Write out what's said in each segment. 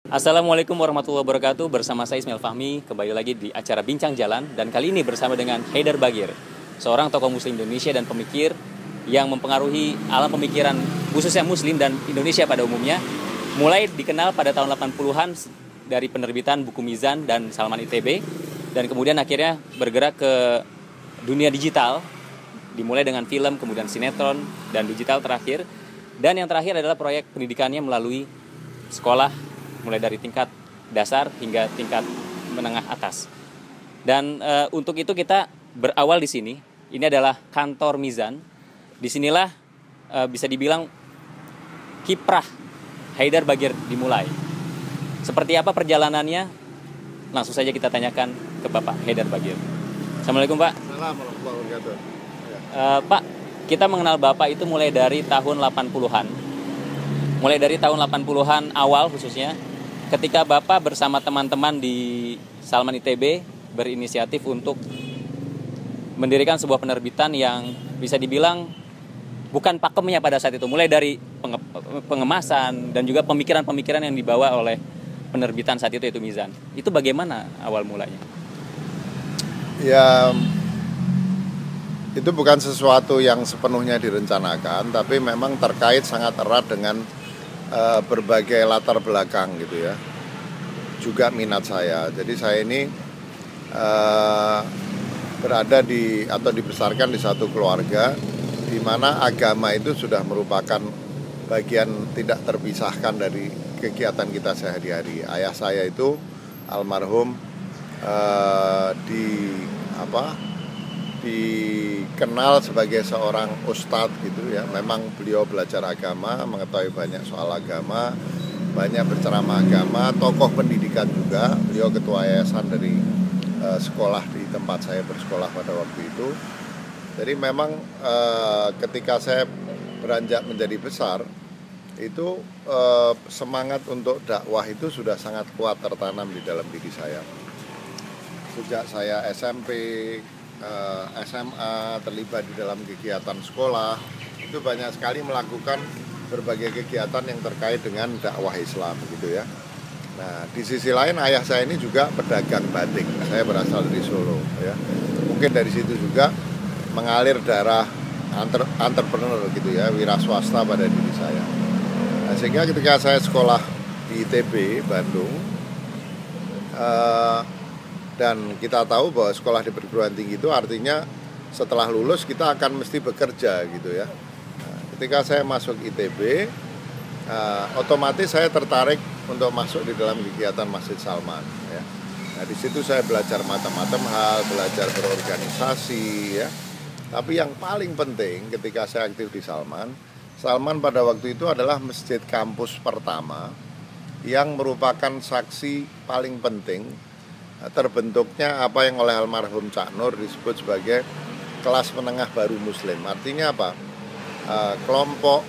Assalamualaikum warahmatullahi wabarakatuh. Bersama saya Ismail Fahmi, kembali lagi di acara Bincang Jalan. Dan kali ini bersama dengan Haidar Bagir, seorang tokoh muslim Indonesia dan pemikir yang mempengaruhi alam pemikiran khususnya muslim dan Indonesia pada umumnya. Mulai dikenal pada tahun 80-an dari penerbitan buku Mizan dan Salman ITB. Dan kemudian akhirnya bergerak ke dunia digital, dimulai dengan film, kemudian sinetron, dan digital terakhir. Dan yang terakhir adalah proyek pendidikannya melalui sekolah, mulai dari tingkat dasar hingga tingkat menengah atas. Dan untuk itu kita berawal di sini. Ini adalah kantor Mizan. Disinilah bisa dibilang kiprah Haidar Bagir dimulai. Seperti apa perjalanannya? Langsung saja kita tanyakan ke Bapak Haidar Bagir. Assalamualaikum Pak. Assalamualaikum warahmatullahi wabarakatuh. Pak, kita mengenal Bapak itu mulai dari tahun 80-an. Mulai dari tahun 80-an awal khususnya, ketika Bapak bersama teman-teman di Salman ITB berinisiatif untuk mendirikan sebuah penerbitan yang bisa dibilang bukan pakemnya pada saat itu. Mulai dari pengemasan dan juga pemikiran-pemikiran yang dibawa oleh penerbitan saat itu, yaitu Mizan. Itu bagaimana awal mulanya? Ya, itu bukan sesuatu yang sepenuhnya direncanakan, tapi memang terkait sangat erat dengan berbagai latar belakang gitu ya, juga minat saya. Jadi saya ini berada di atau dibesarkan di satu keluarga di mana agama itu sudah merupakan bagian tidak terpisahkan dari kegiatan kita sehari-hari. Ayah saya itu almarhum dikenal sebagai seorang ustadz gitu ya. Memang beliau belajar agama, mengetahui banyak soal agama, banyak berceramah agama, tokoh pendidikan juga. Beliau ketua yayasan dari sekolah di tempat saya bersekolah pada waktu itu. Jadi memang ketika saya beranjak menjadi besar, itu semangat untuk dakwah itu sudah sangat kuat tertanam di dalam diri saya. Sejak saya SMP, SMA, terlibat di dalam kegiatan sekolah, itu banyak sekali melakukan berbagai kegiatan yang terkait dengan dakwah Islam gitu ya. Nah, di sisi lain ayah saya ini juga pedagang batik. Saya berasal dari Solo ya. Mungkin dari situ juga mengalir darah entrepreneur gitu ya, wira swasta pada diri saya. Nah, sehingga ketika saya sekolah di ITB Bandung, dan kita tahu bahwa sekolah di perguruan tinggi itu artinya setelah lulus kita akan mesti bekerja gitu ya. Nah, ketika saya masuk ITB, otomatis saya tertarik untuk masuk di dalam kegiatan Masjid Salman ya. Nah, di situ saya belajar macam-macam hal, belajar berorganisasi ya. Tapi yang paling penting ketika saya aktif di Salman pada waktu itu adalah masjid kampus pertama yang merupakan saksi paling penting terbentuknya apa yang oleh almarhum Cak Nur disebut sebagai kelas menengah baru muslim. Artinya apa? Kelompok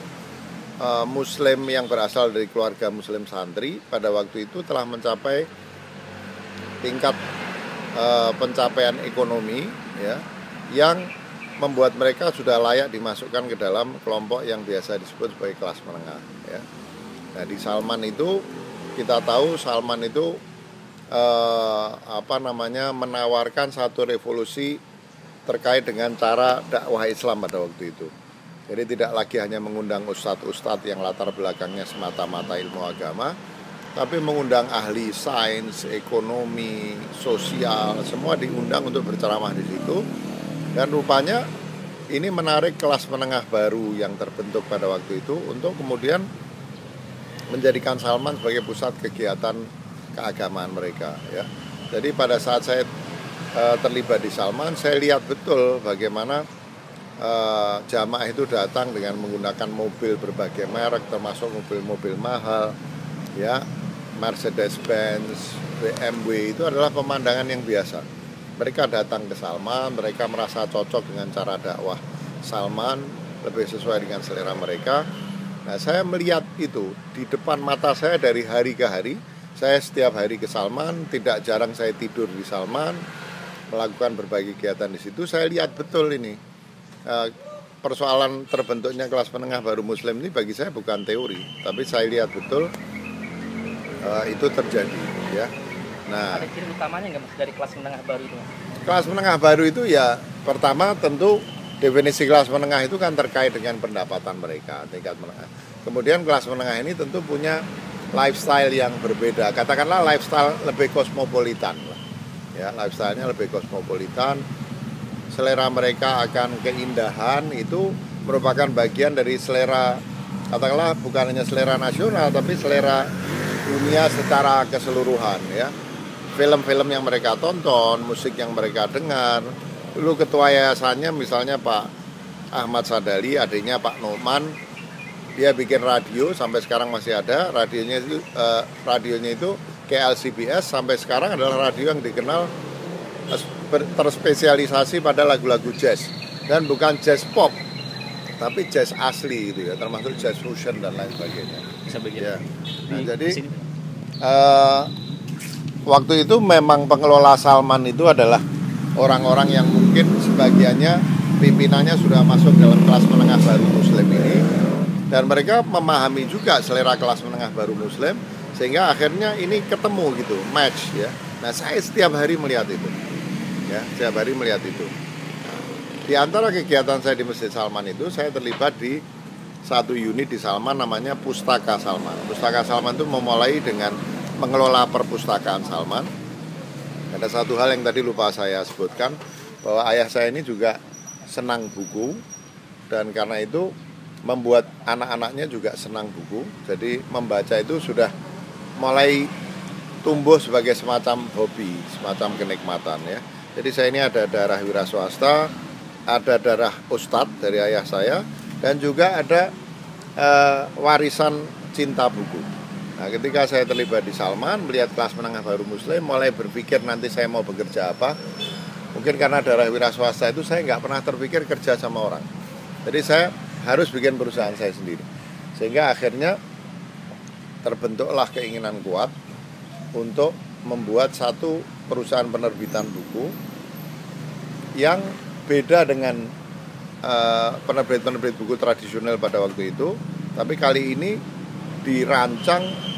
muslim yang berasal dari keluarga muslim santri pada waktu itu telah mencapai tingkat pencapaian ekonomi ya, yang membuat mereka sudah layak dimasukkan ke dalam kelompok yang biasa disebut sebagai kelas menengah ya. Nah, di Salman itu kita tahu Salman itu menawarkan satu revolusi terkait dengan cara dakwah Islam pada waktu itu. Jadi tidak lagi hanya mengundang ustadz-ustadz yang latar belakangnya semata-mata ilmu agama, tapi mengundang ahli sains, ekonomi, sosial, semua diundang untuk berceramah di situ. Dan rupanya ini menarik kelas menengah baru yang terbentuk pada waktu itu untuk kemudian menjadikan Salman sebagai pusat kegiatan keagamaan mereka ya. Jadi pada saat saya terlibat di Salman, saya lihat betul bagaimana jamaah itu datang dengan menggunakan mobil berbagai merek, termasuk mobil-mobil mahal ya, Mercedes-Benz, BMW. Itu adalah pemandangan yang biasa. Mereka datang ke Salman, mereka merasa cocok dengan cara dakwah Salman, lebih sesuai dengan selera mereka. Nah, saya melihat itu di depan mata saya dari hari ke hari. Saya setiap hari ke Salman, tidak jarang saya tidur di Salman, melakukan berbagai kegiatan di situ. Saya lihat betul ini persoalan terbentuknya kelas menengah baru muslim ini bagi saya bukan teori, tapi saya lihat betul itu terjadi ya. Nah, Ada ciri utamanya nggak Mas dari kelas menengah baru itu Mas? kelas menengah baru itu ya pertama tentu definisi kelas menengah itu kan terkait dengan pendapatan mereka tingkat menengah. Kemudian kelas menengah ini tentu punya lifestyle yang berbeda. Katakanlah lifestyle lebih kosmopolitan, ya lifestyle-nya lebih kosmopolitan. Selera mereka akan keindahan itu merupakan bagian dari selera, katakanlah bukan hanya selera nasional tapi selera dunia secara keseluruhan ya. Film-film yang mereka tonton, musik yang mereka dengar. Dulu ketua yayasannya misalnya Pak Ahmad Sadali, adiknya Pak Noman, dia bikin radio sampai sekarang masih ada. Radionya itu KLCBS sampai sekarang adalah radio yang dikenal terspesialisasi pada lagu-lagu jazz dan bukan jazz pop tapi jazz asli gitu ya, termasuk jazz fusion dan lain sebagainya. Bisa begitu. Ya. Nah, jadi waktu itu memang pengelola Salman itu adalah orang-orang yang mungkin sebagiannya pimpinannya sudah masuk dalam kelas menengah baru Muslim ini, dan mereka memahami juga selera kelas menengah baru Muslim sehingga akhirnya ini ketemu gitu, match ya. Nah, saya setiap hari melihat itu. Ya, setiap hari melihat itu. Nah, di antara kegiatan saya di Masjid Salman itu, saya terlibat di satu unit di Salman namanya Pustaka Salman. Pustaka Salman itu memulai dengan mengelola perpustakaan Salman. Ada satu hal yang tadi lupa saya sebutkan, bahwa ayah saya ini juga senang buku, dan karena itu membuat anak-anaknya juga senang buku. Jadi membaca itu sudah mulai tumbuh sebagai semacam hobi, semacam kenikmatan ya. Jadi saya ini ada darah wira swasta, ada darah ustadz dari ayah saya, dan juga ada warisan cinta buku. Nah, ketika saya terlibat di Salman, melihat kelas menengah baru Muslim, mulai berpikir nanti saya mau bekerja apa. Mungkin karena darah wira swasta itu saya nggak pernah terpikir kerja sama orang. Jadi saya harus bikin perusahaan saya sendiri. Sehingga akhirnya terbentuklah keinginan kuat untuk membuat satu perusahaan penerbitan buku yang beda dengan penerbit-penerbit buku tradisional pada waktu itu, tapi kali ini dirancang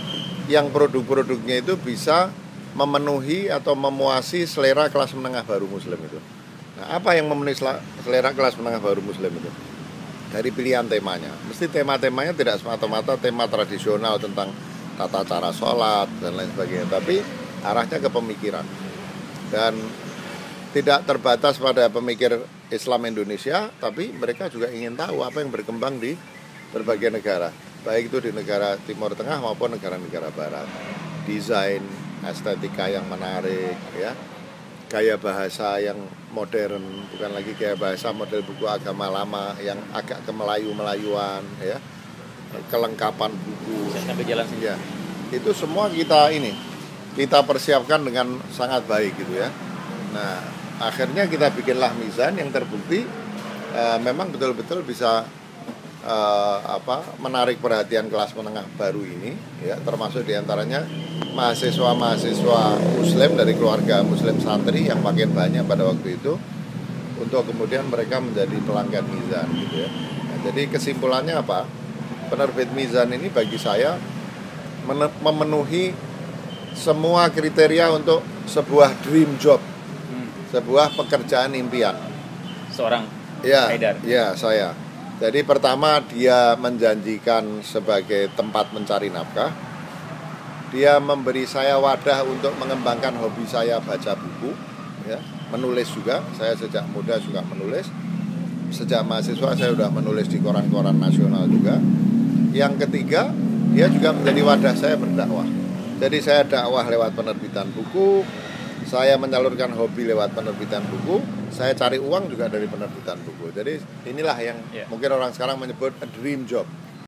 yang produk-produknya itu bisa memenuhi atau memuasi selera kelas menengah baru Muslim itu. Nah, apa yang memenuhi selera kelas menengah baru Muslim itu? Dari pilihan temanya. Mesti tema-temanya tidak semata-mata tema tradisional tentang tata cara sholat dan lain sebagainya, tapi arahnya ke pemikiran. Dan tidak terbatas pada pemikir Islam Indonesia, tapi mereka juga ingin tahu apa yang berkembang di berbagai negara, baik itu di negara Timur Tengah maupun negara-negara Barat. Desain, estetika yang menarik, ya, gaya bahasa yang modern, bukan lagi gaya bahasa model buku agama lama yang agak kemelayu-melayuan, ya, kelengkapan buku. Sampai jalan sendiri. Ya, itu semua kita persiapkan dengan sangat baik gitu ya. Nah, akhirnya kita bikinlah mizan yang terbukti memang betul-betul bisa menarik perhatian kelas menengah baru ini ya, termasuk diantaranya mahasiswa-mahasiswa Muslim dari keluarga Muslim santri yang makin banyak pada waktu itu, untuk kemudian mereka menjadi pelanggan mizan gitu ya. Nah, jadi kesimpulannya apa? Penerbit mizan ini bagi saya memenuhi semua kriteria untuk sebuah dream job, sebuah pekerjaan impian Seorang Haidar. Ya, saya. Jadi pertama, dia menjanjikan sebagai tempat mencari nafkah. Dia memberi saya wadah untuk mengembangkan hobi saya baca buku, ya, menulis juga. Saya sejak muda suka menulis. Sejak mahasiswa saya sudah menulis di koran-koran nasional juga. Yang ketiga, dia juga menjadi wadah saya berdakwah. Jadi saya dakwah lewat penerbitan buku, saya menyalurkan hobi lewat penerbitan buku, saya cari uang juga dari penerbitan buku. Jadi inilah yang mungkin orang sekarang menyebut a dream job.